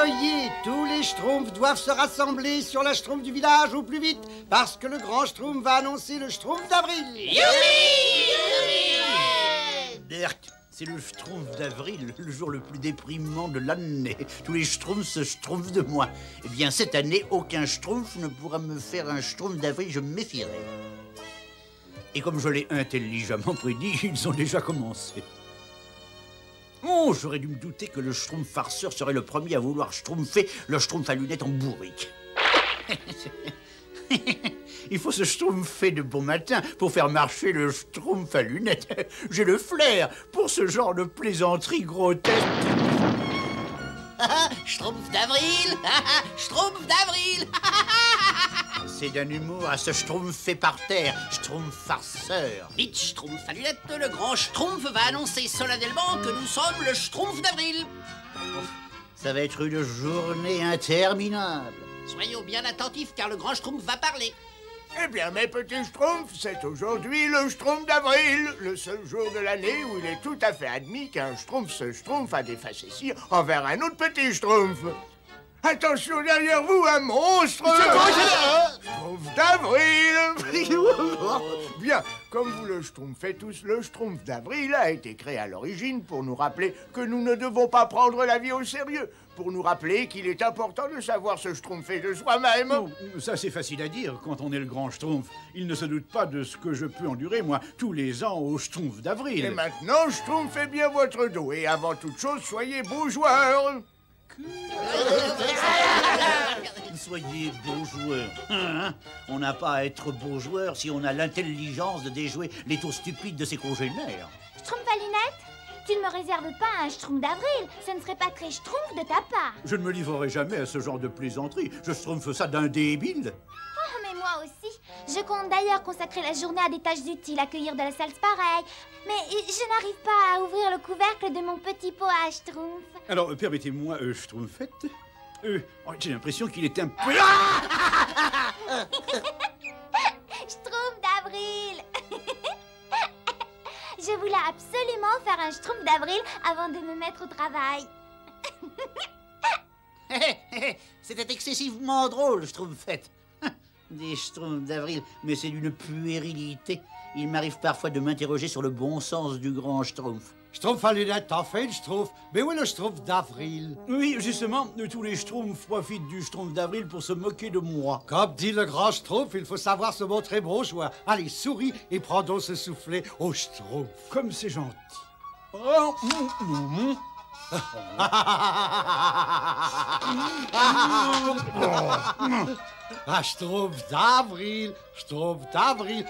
Veuillez, tous les schtroumpfs doivent se rassembler sur la schtroumpf du village au plus vite, parce que le grand schtroumpf va annoncer le schtroumpf d'avril. Berk, c'est le schtroumpf d'avril, le jour le plus déprimant de l'année. Tous les schtroumpfs se schtroumpfent de moi. Eh bien, cette année, aucun schtroumpf ne pourra me faire un schtroumpf d'avril, je me méfierai. Et comme je l'ai intelligemment prédit, ils ont déjà commencé. Oh, j'aurais dû me douter que le schtroumpf farceur serait le premier à vouloir schtroumpfer le schtroumpf à lunettes en bourrique. Il faut se schtroumpfer de bon matin pour faire marcher le schtroumpf à lunettes. J'ai le flair pour ce genre de plaisanterie grotesque. Schtroumpf d'avril. Schtroumpf d'avril. C'est d'un humour à se schtroumpfer par terre, schtroumpf farceur. Vite, schtroumpf à lunettes, le grand schtroumpf va annoncer solennellement que nous sommes le schtroumpf d'avril. Ça va être une journée interminable. Soyons bien attentifs car le grand schtroumpf va parler. Eh bien, mes petits schtroumpfs, c'est aujourd'hui le schtroumpf d'avril, le seul jour de l'année où il est tout à fait admis qu'un schtroumpf se schtroumpfe à des facéties envers un autre petit schtroumpf. Attention derrière vous, un monstre! Schtroumpf d'avril! Bien, comme vous le schtroumpfez tous, le schtroumpf d'avril a été créé à l'origine pour nous rappeler que nous ne devons pas prendre la vie au sérieux, pour nous rappeler qu'il est important de savoir se schtroumpfer de soi-même. Oh, ça c'est facile à dire quand on est le grand schtroumpf. Il ne se doute pas de ce que je peux endurer, moi, tous les ans au schtroumpf d'avril. Et maintenant, schtroumpfez bien votre dos, et avant toute chose, soyez beaux joueurs! Soyez beaux joueurs. Hein? On n'a pas à être beaux joueurs si on a l'intelligence de déjouer les tours stupides de ses congénères. Schtroumpf à lunettes, tu ne me réserves pas un schtroumpf d'avril. Ce ne serait pas très schtroumpf de ta part. Je ne me livrerai jamais à ce genre de plaisanterie. Je schtroumpfe ça d'un débile. Oh, mais moi aussi. Je compte d'ailleurs consacrer la journée à des tâches utiles, accueillir de la salse pareille. Mais je n'arrive pas à ouvrir le couvercle de mon petit pot à schtroumpf. Alors, permettez-moi, schtroumpfette. J'ai l'impression qu'il est un peu... Schtroumpf d'avril. Je voulais absolument faire un schtroumpf d'avril avant de me mettre au travail. C'était excessivement drôle, schtroumpfette. Des schtroumpfs d'avril, mais c'est d'une puérilité. Il m'arrive parfois de m'interroger sur le bon sens du grand schtroumpf. Schtroumpf à lunettes, en fait, schtroumpf. Mais où est le schtroumpf d'avril? Oui, justement, tous les schtroumpfs profitent du schtroumpf d'avril pour se moquer de moi. Comme dit le grand schtroumpf, il faut savoir se montrer bon joueur. Allez, souris et prends donc ce soufflet au schtroumpf. Comme c'est gentil. Oh, Ah, schtroumpf d'avril, schtroumpf d'avril.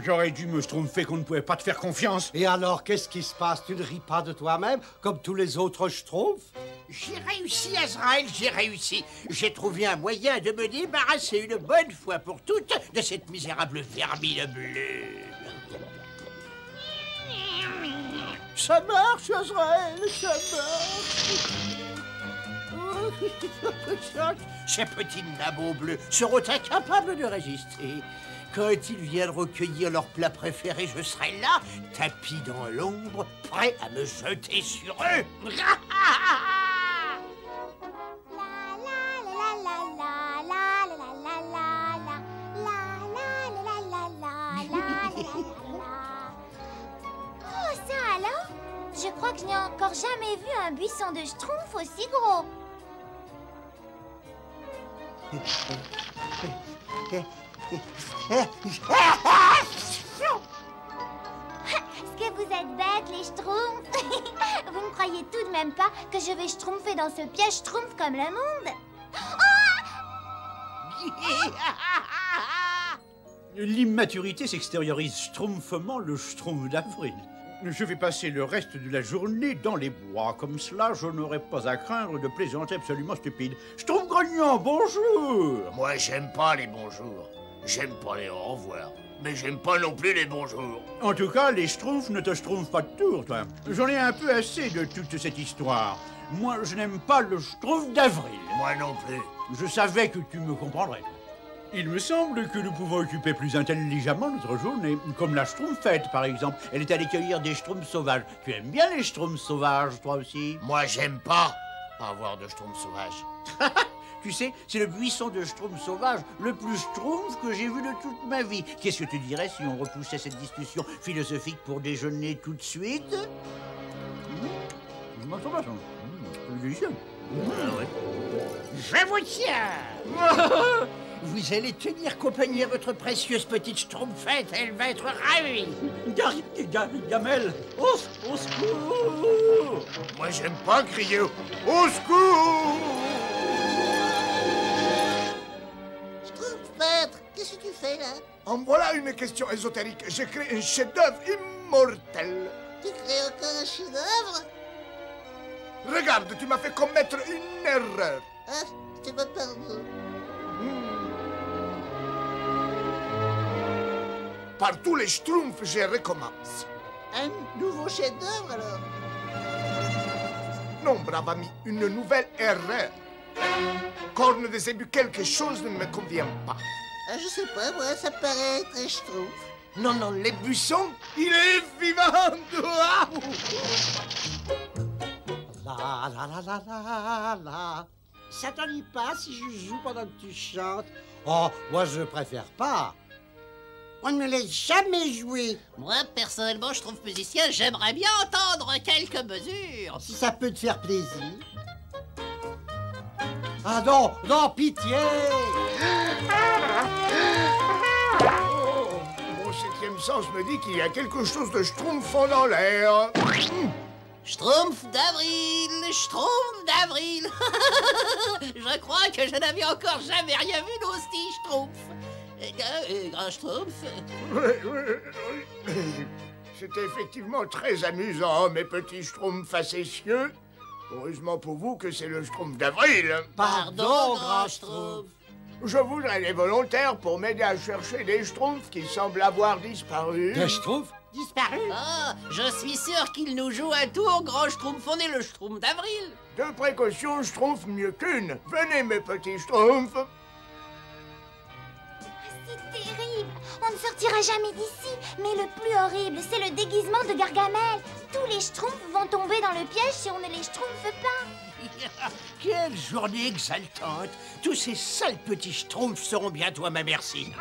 J'aurais dû me schtroumpfer qu'on ne pouvait pas te faire confiance. Et alors, qu'est-ce qui se passe? Tu ne ris pas de toi-même, comme tous les autres schtroumpfs? J'ai réussi, Azraël, j'ai réussi. J'ai trouvé un moyen de me débarrasser une bonne fois pour toutes de cette misérable vermine bleue. Ça marche, Azraël, ça marche. Ces petits nabots bleus seront incapables de résister. Quand ils viennent recueillir leur plat préféré, je serai là, tapis dans l'ombre, prêt à me jeter sur eux. Oh, ça alors? Je crois que je n'ai encore jamais vu un buisson de schtroumpf aussi gros. Est-ce que vous êtes bêtes, les schtroumpfs? Vous ne croyez tout de même pas que je vais schtroumpfer dans ce piège schtroumpf comme le monde? L'immaturité s'extériorise schtroumpfement le schtroumpf d'avril. Je vais passer le reste de la journée dans les bois. Comme cela, je n'aurai pas à craindre de plaisanter absolument stupide. Schtroumpf grognon, bonjour! Moi, j'aime pas les bonjours. J'aime pas les au revoir. Mais j'aime pas non plus les bonjours. En tout cas, les schtroumpfs ne te schtroumpfent pas de tour, toi. J'en ai un peu assez de toute cette histoire. Moi, je n'aime pas le schtroumpf d'avril. Moi non plus. Je savais que tu me comprendrais. Il me semble que nous pouvons occuper plus intelligemment notre journée, comme la schtroumpfette, par exemple. Elle est allée cueillir des schtroumpfs sauvages. Tu aimes bien les schtroumpfs sauvages, toi aussi? Moi, j'aime pas. pas avoir de schtroumpf sauvage. Tu sais, c'est le buisson de schtroumpf sauvage le plus schtroumpf que j'ai vu de toute ma vie. Qu'est-ce que tu dirais si on repoussait cette discussion philosophique pour déjeuner tout de suite? Je m'en sens pas, ça. C'est délicieux. Je vous tiens. Vous allez tenir compagnie à votre précieuse petite schtroumpfette, elle va être ravie. Gargamel, au secours! Moi, j'aime pas crier au secours. Schtroumpf, peintre, qu'est-ce que tu fais là? En voilà une question ésotérique. J'ai créé un chef-d'œuvre immortel. Tu crées encore un chef-d'œuvre? Regarde, tu m'as fait commettre une erreur. Ah, je te pardon. Par tous les schtroumpfs, je recommence. Un nouveau chef-d'œuvre alors? Non, brave ami, une nouvelle erreur. Corne de zébu, quelque chose ne me convient pas. Ah, je sais pas, moi, ça paraît très schtroumpf. Non, non, les buissons, il est vivant. La la la la la la. Ça t'ennuie pas si je joue pendant que tu chantes? Oh, moi je préfère pas. On ne me laisse jamais jouer. Moi, personnellement, je trouve musicien, j'aimerais bien entendre quelques mesures. Si ça peut te faire plaisir. Ah non, non, pitié. Mon septième sens me dit qu'il y a quelque chose de schtroumpfant dans l'air. Schtroumpf d'avril, Schtroumpf d'avril. Je crois que je n'avais encore jamais rien vu d'aussi Schtroumpf. Grand Schtroumpf. Oui. C'était effectivement très amusant, mes petits schtroumpfs facétieux. Heureusement pour vous que c'est le Schtroumpf d'avril. Pardon, Grand Schtroumpf. Je voudrais les volontaires pour m'aider à chercher des schtroumpfs qui semblent avoir disparu. Des schtroumpfs disparus? Ah, je suis sûr qu'il nous joue un tour, Grand Schtroumpf. On est le Schtroumpf d'avril. De précaution, schtroumpf mieux qu'une. Venez, mes petits schtroumpfs. C'est terrible. On ne sortira jamais d'ici. Mais le plus horrible, c'est le déguisement de Gargamel. Tous les schtroumpfs vont tomber dans le piège si on ne les schtroumpfe pas. Quelle journée exaltante. Tous ces sales petits schtroumpfs seront bientôt à ma merci.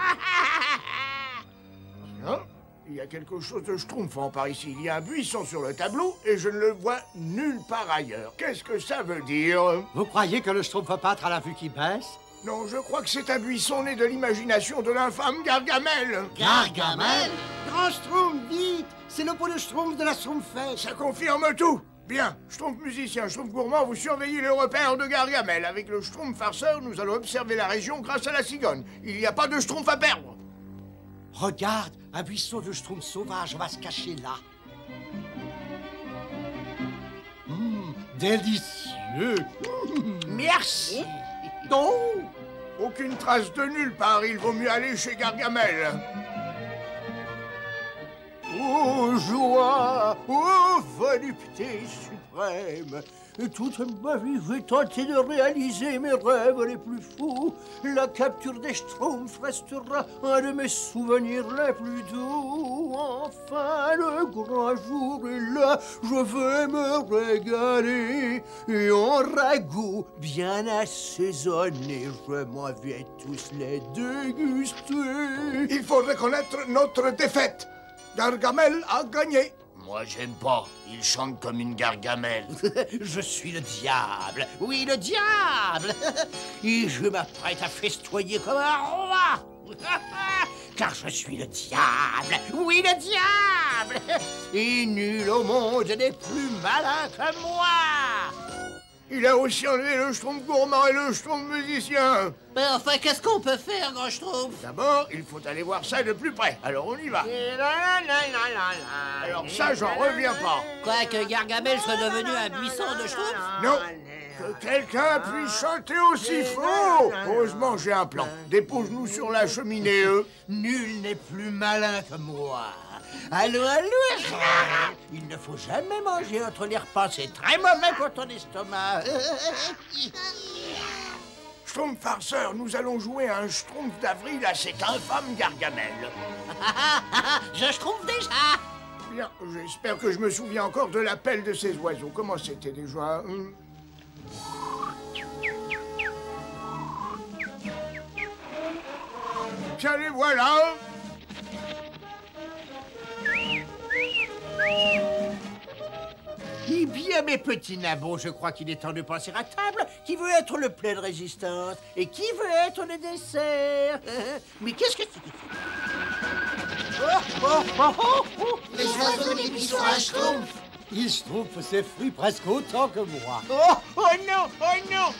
Hein? Il y a quelque chose de schtroumpfant par ici. Il y a un buisson sur le tableau et je ne le vois nulle part ailleurs. Qu'est-ce que ça veut dire? Vous croyez que le schtroumpf peintre a la vue qui baisse? Non, je crois que c'est un buisson né de l'imagination de l'infâme Gargamel. Gargamel? Grand schtroumpf, vite! C'est le pot de schtroumpf de la schtroumpfette. Ça confirme tout. Bien, schtroumpf musicien, schtroumpf gourmand, vous surveillez les repères de Gargamel. Avec le schtroumpf farceur, nous allons observer la région grâce à la cigogne. Il n'y a pas de schtroumpf à perdre. Regarde, un buisson de schtroumpf sauvage, on va se cacher là. Délicieux. Merci. Non. Aucune trace de nulle part, il vaut mieux aller chez Gargamel. Ô joie, ô volupté suprême, toute ma vie, j'ai tenté de réaliser mes rêves les plus fous. La capture des schtroumpfs restera un de mes souvenirs les plus doux. Enfin, le grand jour est là, je vais me régaler. Et en ragoût bien assaisonné, je m'en vais tous les déguster. Il faut reconnaître notre défaite. Gargamel a gagné. Moi, j'aime pas. Il chante comme une gargamelle. Je suis le diable. Oui, le diable. Et je m'apprête à festoyer comme un roi. Car je suis le diable. Oui, le diable. Et nul au monde n'est plus malin que moi. Il a aussi enlevé le schtroumpf gourmand et le schtroumpf musicien. Mais enfin, qu'est-ce qu'on peut faire, Grand Schtroumpf? D'abord, il faut aller voir ça de plus près. Alors on y va. Alors ça, j'en reviens pas. Quoi, que Gargamel soit devenu un buisson de Schtroumpf? Non. Que quelqu'un puisse chanter aussi faux. Heureusement, j'ai un plan. Dépose-nous sur la cheminée, Nul n'est plus malin que moi. Allô, allô, il ne faut jamais manger entre les repas, c'est très mauvais pour ton estomac. Schtroumpf farceur, nous allons jouer un schtroumpf d'avril à cet infâme Gargamel. Je Schtroumpf déjà. Bien, j'espère que je me souviens encore de l'appel de ces oiseaux. Comment c'était déjà tiens, les voilà. Eh bien, mes petits nabots, je crois qu'il est temps de passer à table. Qui veut être le plat de résistance? Et qui veut être le dessert? Mais qu'est-ce que c'est? Les oiseaux des buissons à Schtroumpf. Il Schtroumpf ses fruits presque autant que moi. Oh non, oh non.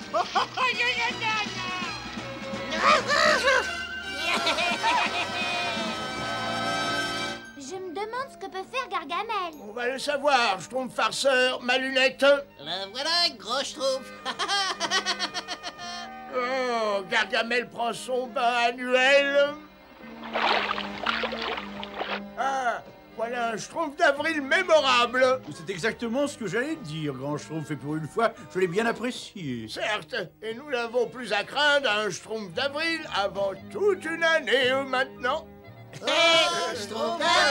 Je me demande ce que peut faire Gargamel. On va le savoir, Schtroumpf farceur, ma lunette. La voilà, gros Schtroumpf. Oh, Gargamel prend son bain annuel. Ah, voilà un Schtroumpf d'avril mémorable. C'est exactement ce que j'allais te dire, grand Schtroumpf, et pour une fois, je l'ai bien apprécié. Certes, et nous n'avons plus à craindre un Schtroumpf d'avril avant toute une année maintenant. Schtroumpf d'avril.